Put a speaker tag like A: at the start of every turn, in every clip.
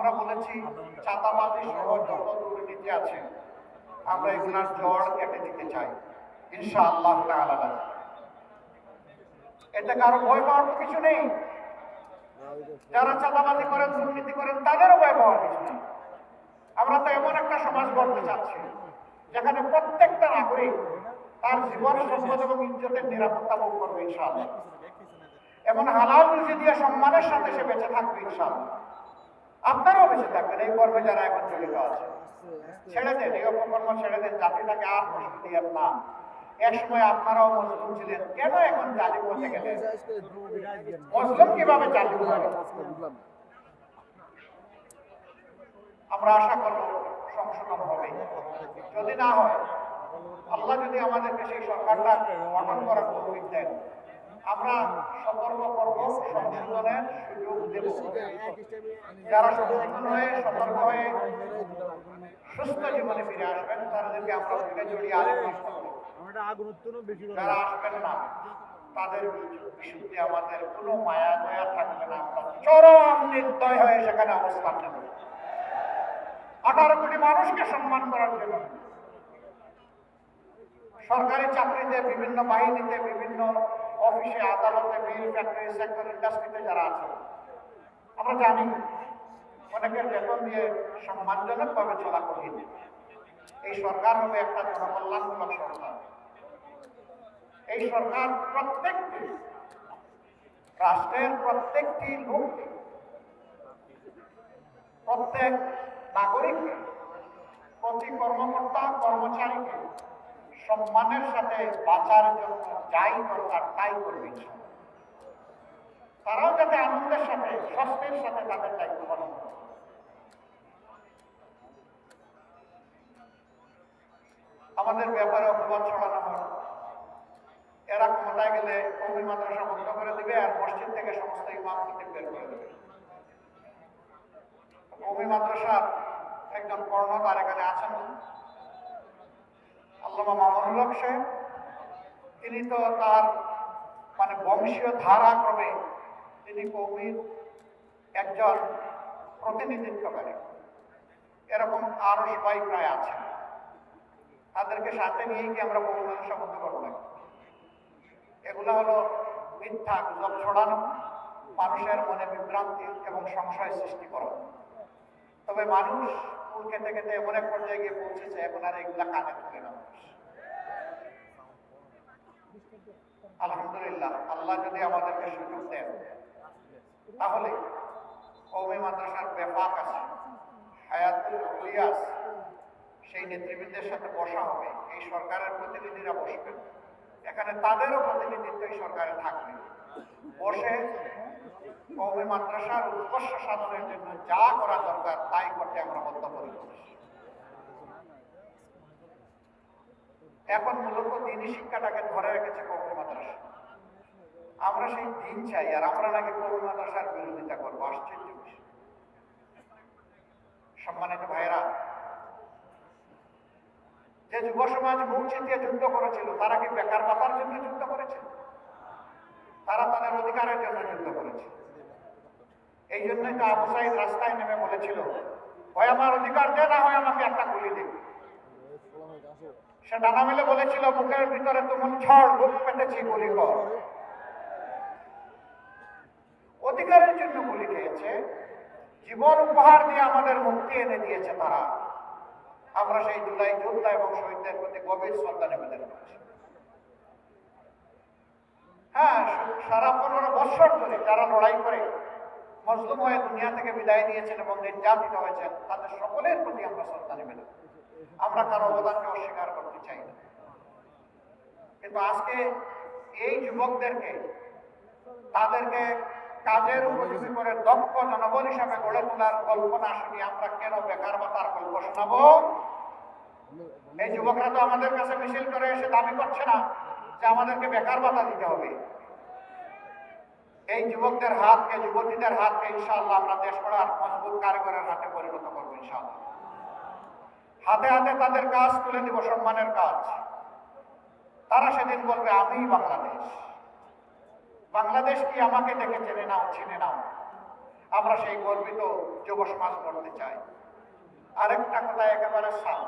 A: আমরা বলেছি চাঁদাবাজি সহ যত দুর্নীতি আছে আমরা এগুলার জড় কেটে দিতে চাই ইনশাআল্লাহ তাআলা। এতে কারো ভয় পাওয়ার কিছু নেই। যারা চাঁদাবাজি করেন দুর্নীতি করেন তাদেরও ভয় পাওয়ার কিছু নেই। আমরা তো এমন একটা সমাজ গড়তে চাচ্ছি যেখানে প্রত্যেকটা নাগরিক তার জীবন সম্পদ এবং ইজ্জতের নিরাপত্তা ভোগ করবে ইনশাআল্লাহ, এবং হালাল রুজি দিয়ে সম্মানের সাথে সে বেঁচে থাকবে ইনশাআল্লাহ। আপনারাও বেঁচে থাকবেন এই কর্মে যারা এখন জড়িত আছে। ছেড়ে দেন এই অপকর্ম, ছেড়ে দেন, জাতিটাকে আর কষ্ট দিয়েন না। এক সময় আপনারাও মজলুম ছিলেন, কেন এখন জালিম হতে গেলেন? মজলুম কিভাবে জালিম হবে? আমরা আশা করব সংশোধন হবে। যদি না হয়, আল্লাহ যদি আমাদেরকে সেই সরকারটা গঠন করার তৌফিক দেন, আমরা সতর্ক করব, সংশোধনের সুযোগ দেব। যারা সচেতন হয়ে সতর্ক হয়ে সুস্থ জীবনে ফিরে আসবেন তাদেরকে আমরা ওদিকে জড়িয়ে আরেক মাস করবো। যারা আসবেন না তাদের বিশুদ্ধে আমাদের কোনো মায়া দয়া থাকবে না। আমরা চরম নির্দয় হয়ে সেখানে অবস্থান নেব 18 কোটি মানুষকে সম্মান করার জন্য। সরকারি চাকরিতে, বিভিন্ন বাহিনীতে, বিভিন্ন অফিসে, আদালতে, মিল, ফ্যাক্টরি, সেক্টর, ইন্ডাস্ট্রিতে যারা আছে, আমরা জানি অনেকের বেতন দিয়ে সম্মানজনক ভাবে চলা কঠিন। এই সরকার হবে একটা জনকল্যাণমূলক সরকার। এই সরকার প্রত্যেকটি রাষ্ট্রের প্রত্যেকটি লোককে, প্রত্যেক নাগরিককে, প্রতি কর্মকর্তা কর্মচারীকে সম্মানের সাথে বাঁচার জন্য যাই দরকার তাই করবে। তারাও যাতে আনন্দের সাথে, স্বস্তির সাথে তাদের দায়িত্ব পালন করে। আমাদের ব্যাপারে অপবাদ ছড়ানো হয়, এরা ক্ষমতায় গেলে কওমি মাদ্রাসা বন্ধ করে দিবে আর মসজিদ থেকে সমস্ত ইমাম খতিব বের করে দেবে। কওমি মাদ্রাসার একজন কর্ণধার এখানে আছেন, আল্লামা মামুনুল হক সাহেব। তিনি তো তার বংশীয় ধারা ক্রমে তিনি কওমির একজন প্রতিনিধিত্বকারী। এরকম আরো সবাই প্রায় আছেন। তাদেরকে সাথে নিয়ে কি আমরা কওমি মাদ্রাসা বন্ধ করবো না? এগুলো হলো মিথ্যা গুজব ছড়ানো, মানুষের মনে বিভ্রান্তি এবং সংশয় সৃষ্টি করা। তবে মানুষ ফুল খেতে খেতে এমন এক পর্যায়ে গিয়ে পৌঁছেছে, এখন আর এগুলা কানে তুলে না। আলহামদুলিল্লাহ, আল্লাহ যদি আমাদেরকে সুযোগ দেন তাহলে কওমি মাদ্রাসার ব্যাপক আছে, হায়াতুল আউলিয়াস, সেই নেতৃবৃন্দের সাথে বসা হবে। এই সরকারের প্রতিনিধিরা বসবেন, এখানে তাদেরও প্রতিনিধিত্ব এই সরকারে থাকবে। বসে কওমি মাদ্রাসার উৎকর্ষ সাধনের জন্য যা করা দরকার তাই করতে আমরা বদ্ধপরিকর। এখন মূলত দ্বীনি শিক্ষাটাকে ধরে রেখেছে কওমি মাদ্রাসা। আমরা সেই দিন চাই, আর আমরা নাকি কওমি মাদ্রাসার বিরোধিতা করবো। আশ্চর্য বিষয়। সম্মানিত ভাইরা, যে যুব সমাজ মুখ চিতিয়ে যুদ্ধ করেছিল তারা কি বেকার ভাতার জন্য যুদ্ধ করেছে? তারা তাদের অধিকারের জন্য যুদ্ধ করেছে। এই জন্যই তো আবু সাইদ রাস্তায় নেমে বলেছিল, হয় আমার অধিকার দে, না হয় আমাকে একটা গুলি দে। সে ডানা মেলে বলেছিল, বুকের ভিতরে তুমুল ঝড়, বুক পেতেছি, গুলি কর। অধিকারের জন্য গুলি খেয়েছে, জীবন উপহার দিয়ে আমাদের মুক্তি এনে দিয়েছে তারা। আমরা সেই জুলাই যোদ্ধা এবং শহীদদের প্রতি গভীর শ্রদ্ধা নিবেদন করছি। হ্যাঁ, সারা 15 বৎসর ধরে যারা লড়াই করে মজলুম হয়ে দুনিয়া থেকে বিদায় নিয়েছেন এবং নির্যাতিত হয়েছেন, তাদের সকলের প্রতি আমরা শ্রদ্ধা নিবেদন করি। আমরা কারো অবদানকে অস্বীকার করতে চাই না। কিন্তু আজকে এই যুবকদেরকে, তাদেরকে কাজের উপযোগী করে দক্ষ জনবল হিসাবে গড়ে তোলার কল্পনা শুনি আমরা কেন বেকার ভাতার গল্প শোনাবো? এই যুবকরা তো আমাদের কাছে মিছিল করে এসে দাবি করছে না যে আমাদেরকে বেকার ভাতা দিতে হবে। এই যুবকদের হাতকে, যুবতীদের হাতকে ইনশাআল্লাহ আমরা দেশ গড়ার মজবুত কারিগরের হাতে পরিণত করবো ইনশাআল্লাহ। হাতে হাতে তাদের কাজ তুলে দিব, সম্মানের কাজ। তারা সেদিন বলবে, আমি বাংলাদেশ। বাংলাদেশ কি আমাকে দেখে চেনে নাও, চিনে নাও। আমরা সেই গর্বিত যুব সমাজ করতে চাই। আরেকটা কথা একেবারে সাফ,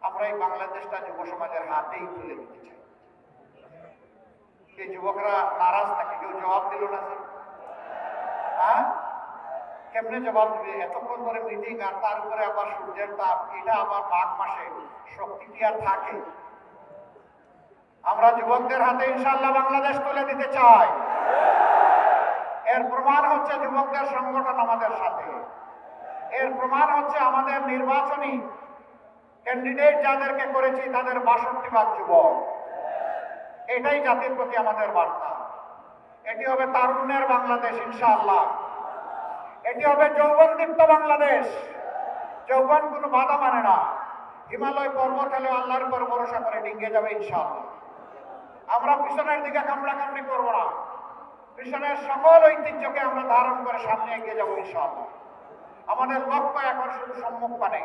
A: আমরা এই বাংলাদেশটা যুব সমাজের হাতেই তুলে দিতে চাই। এই যুবকরা নারাজ থাকে, কেউ জবাব দিল না যে, হ্যাঁ কেমনে জবাব দিবে? এতক্ষণ ধরে মিটিং, আর তার উপরে আবার সূর্যের তাপ, এটা আবার মাঘ মাসে শক্তি কি আর থাকে? আমরা যুবকদের হাতে ইনশাআল্লাহ বাংলাদেশ তুলে দিতে চাই। এর প্রমাণ হচ্ছে যুবকদের সংগঠন আমাদের সাথে, এর প্রমাণ হচ্ছে আমাদের নির্বাচনী ক্যান্ডিডেট যাদেরকে করেছি তাদের 62 ভাগ যুবক। এটাই জাতির প্রতি আমাদের বার্তা। এটি হবে তারুণ্যের বাংলাদেশ ইনশাআল্লাহ। এটি হবে যৌবনদীপ্ত বাংলাদেশ। যৌবন কোনো বাধা মানে না। হিমালয় পর্বত হলেও আল্লাহর উপর ভরসা করে ডিঙ্গে যাবে ইনশাআল্লাহ। আমরা পিছনের দিকে কামড়াকামড়ি করব না, পিছনের সকল ঐতিহ্যকে আমরা ধারণ করে সামনে এগিয়ে যাবো ইনশাআল্লাহ। আমাদের লক্ষ্য এখন শুধু সম্মুখ পানে,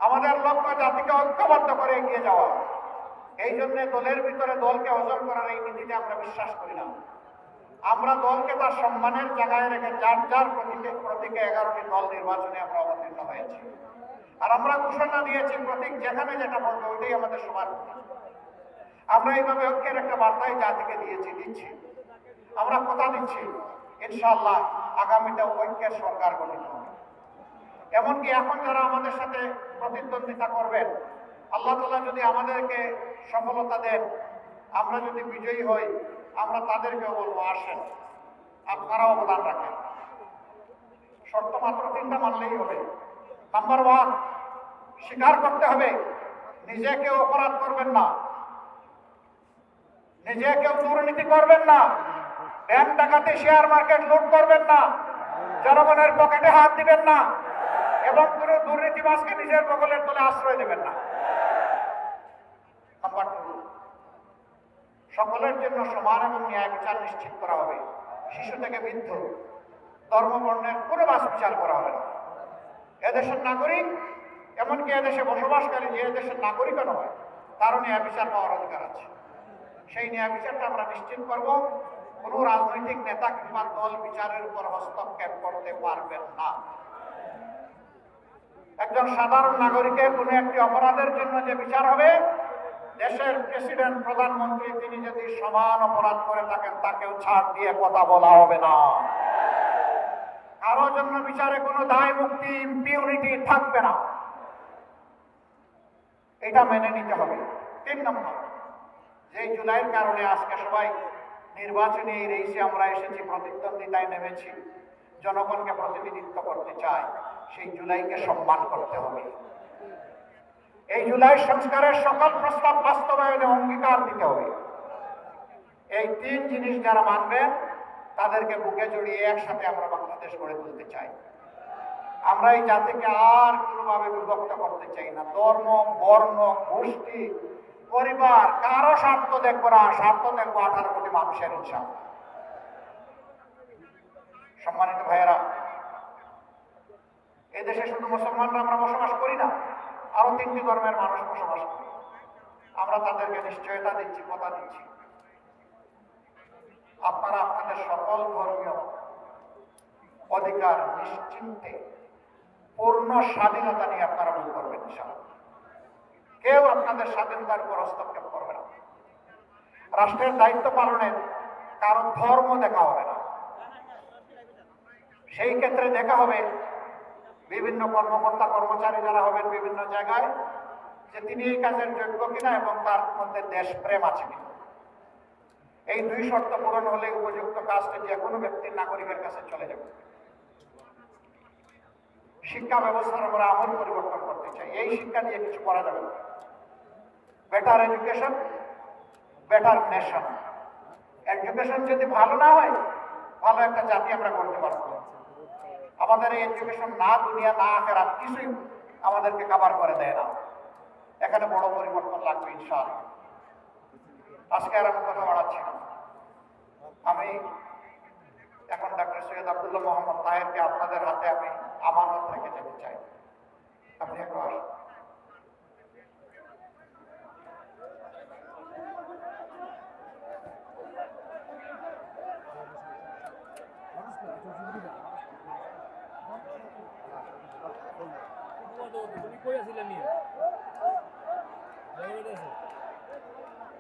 A: আমাদের লক্ষ্য জাতিকে ঐক্যবদ্ধ করে এগিয়ে যাওয়া। এই জন্য দলের ভিতরে দলকে হজম করার এই নীতিতে আমরা বিশ্বাস করি না। আমরা দলকে তার সম্মানের জায়গায় রেখে যার যার প্রতীকে 11টি দল নির্বাচনে আমরা অবতীর্ণ হয়েছি। আর আমরা ঘোষণা দিয়েছি প্রতীক যেখানে যেটা বলবে ওইটাই আমাদের সবার। আমরা এইভাবে ঐক্যের একটা বার্তাই জাতিকে দিচ্ছি। আমরা কথা দিচ্ছি ইনশাআল্লাহ আগামীতে ঐক্যের সরকার গঠিত হবে। এমনকি এখন যারা আমাদের সাথে প্রতিদ্বন্দ্বিতা করবেন, আল্লাহ তাআলা যদি আমাদেরকে সফলতা দেন, আমরা যদি বিজয়ী হই, আমরা তাদেরকেও বলবো আসেন আপনারা অবদান রাখেন। শর্ত মাত্র 3টা মানলেই হবে। নাম্বার 1, স্বীকার করতে হবে নিজে কেউ অপরাধ করবেন না, নিজে কেউ দুর্নীতি করবেন না, ব্যাংক ডাকাতি, শেয়ার মার্কেট লুট করবেন না, জনগণের পকেটে হাত দিবেন না, এবং কোন দুর্নীতিবাজকে নিজের বগলের তলে আশ্রয় দেবেন না। নাম্বার 2, সকলের জন্য সমান এবং ন্যায় বিচার নিশ্চিত করা হবে। শিশু থেকে বৃদ্ধ, ধর্ম বর্ণের কোনো বাছ বিচার করা হবে না। এদেশের নাগরিক, এমনকি এদেশে বসবাসকারী যে এদেশের নাগরিকও নয়, তারও ন্যায় বিচার পাওয়ার অধিকার আছে। সেই ন্যায় বিচারটা আমরা নিশ্চিত করব। কোনো রাজনৈতিক নেতা কিংবা দল বিচারের উপর হস্তক্ষেপ করতে পারবেন না। একজন সাধারণ নাগরিকের কোনো একটি অপরাধের জন্য যে বিচার হবে, দেশের প্রেসিডেন্ট, প্রধানমন্ত্রী তিনি যদি সমান অপরাধ করে থাকেন তাকেও ছাড় দিয়ে কথা বলা হবে না। কারোর জন্য বিচারে কোনো দায় মুক্তি, ইম্পিউনিটি থাকবে না। এটা মেনে নিতে হবে। 3 নম্বর, যে জুলাইয়ের কারণে আজকে সবাই নির্বাচনী এই রেসে আমরা এসেছি, প্রতিদ্বন্দ্বিতায় নেমেছি, জনগণকে প্রতিনিধিত্ব করতে চাই, সেই জুলাইকে সম্মান করতে হবে। এই জুলাই সংস্কারের সকল প্রস্তাব বাস্তবায়নে অঙ্গীকার দিতে হবে। এই 3 জিনিস যারা মানবেন তাদেরকে বুকে জড়িয়ে একসাথে আমরা বাংলাদেশ গড়ে তুলতে চাই। আমরা এই জাতিকে আর কোনোভাবে বিভক্ত করতে চাই না। ধর্ম, বর্ণ, গোষ্ঠী, পরিবার, কারো স্বার্থ দেখবো না, স্বার্থ দেখবো 18 কোটি মানুষের ইনশাআল্লাহ। সম্মানিত ভাইয়েরা, এদেশে শুধু মুসলমানরা আমরা বসবাস করি না, আরো 3টি ধর্মের মানুষ বসবাস করি। আমরা তাদেরকে নিশ্চয়তা দিচ্ছি, কথা দিচ্ছি, আপনারা আপনাদের সকল ধর্মীয় অধিকার নিশ্চিন্তে পূর্ণ স্বাধীনতা নিয়ে আপনারা ভোগ করবেন ইনশাআল্লাহ। কেউ আপনাদের স্বাধীনতার উপর হস্তক্ষেপ করবে না। রাষ্ট্রের দায়িত্ব পালনের কারো ধর্ম দেখা হবে না। সেই ক্ষেত্রে দেখা হবে বিভিন্ন কর্মকর্তা কর্মচারী যারা হবেন বিভিন্ন জায়গায়, যে তিনি এই কাজের যোগ্য কিনা এবং তার মধ্যে দেশপ্রেম আছে কিনা। এই 2 শর্ত পূরণ হলে উপযুক্ত কাজটি যে কোনো ব্যক্তির নাগরিকের কাছে চলে যাবে। শিক্ষা ব্যবস্থার আমরা আমূল পরিবর্তন করতে চাই। এই শিক্ষা দিয়ে কিছু করা যাবে না। Better education, better nation. Education যদি ভালো না হয়, ভালো একটা জাতি আমরা করতে পারবো না। আমাদের এই এডুকেশন না দুনিয়া না আখেরাত কিছুই আমাদেরকে কভার করে দেয় না। এখানে বড় পরিবর্তন লাগবে ইনশাআল্লাহ। আজকে আর আমি কথা বাড়াচ্ছি না। আমি এখন ডাক্তার সৈয়দ আব্দুল্লাহ মোহাম্মদ তাহেরকে আপনাদের হাতে আমি আমানত রেখে যেতে চাই। আপনি একটু আসুন।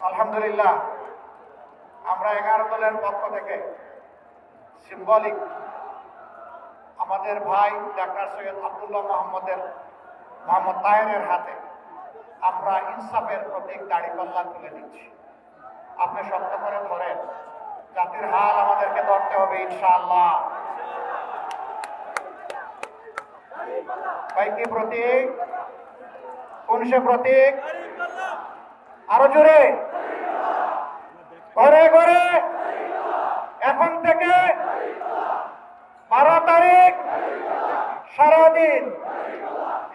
A: আলহামদুলিল্লাহ, আমরা 11 দলের পক্ষ থেকে সিম্বলিক আমাদের ভাই ডাক্তার সৈয়দ আব্দুল্লাহ মোহাম্মদ তাহেরের হাতে আমরা ইনসাফের প্রতীক দাড়িপাল্লা তুলে দিচ্ছি। আপনি শক্ত করে ধরেন, জাতির হাল আমাদেরকে ধরতে হবে ইনশাআল্লাহ। ভাই কি প্রতীক? কোন সে প্রতীক? আরো জোরে, ঘরে ঘরে এখন থেকে 12 তারিখ সারাদিন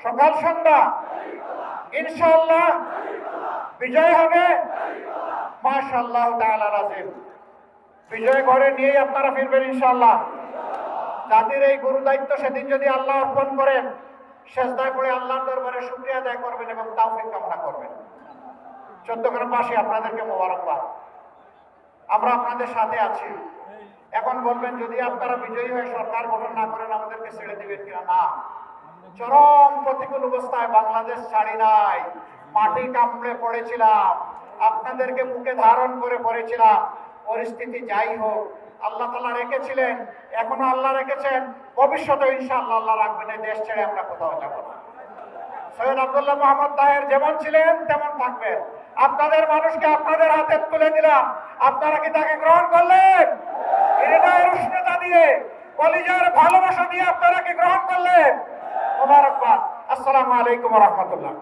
A: সকাল সন্ধ্যা ইনশাআল্লাহ বিজয় হবে। মাশাআল্লাহ তাআলা রাজিম। বিজয় ঘরে নিয়েই আপনারা ফিরবেন ইনশাআল্লাহ। জাতির এই গুরু দায়িত্ব সেদিন যদি আল্লাহ অর্পণ করেন, সেজদায় পড়ে আল্লাহর দরবারে শুকরিয়া আদায় করবেন এবং তাওফিক কামনা করবেন। চট্টগ্রামবাসী আপনাদেরকে মোবারকবাদ। আমরা আপনাদের সাথে আছি। এখন বলবেন যদি আপনারা বিজয়ী হয়ে সরকার গঠন না করেন আমাদেরকে ছেড়ে দিবেন কিনা? না, চরম প্রতিকূল অবস্থায় বাংলাদেশ ছাড়ি নাই, মাটি কামড়ে পড়েছিলাম, আপনাদেরকে বুকে ধারণ করে পড়েছিলাম। পরিস্থিতি যাই হোক আল্লাহ তাআলা রেখেছিলেন, এখনো আল্লাহ রেখেছেন, ভবিষ্যতে ইনশাআল্লাহ আল্লাহ রাখবেন। এই দেশ ছেড়ে আমরা কোথাও যাব না। সৈয়দ আব্দুল্লাহ মোহাম্মদ তাহের যেমন ছিলেন তেমন থাকবেন। আপনাদের মানুষকে আপনাদের হাতে তুলে দিলাম, আপনারা কি তাকে গ্রহণ করলেন? হৃদয়ের উষ্ণতা দিয়ে, কলিজার ভালোবাসা দিয়ে আপনারা কি গ্রহণ করলেন? মোবারকবাদ। আসসালামু আলাইকুম ওয়া রাহমাতুল্লাহ।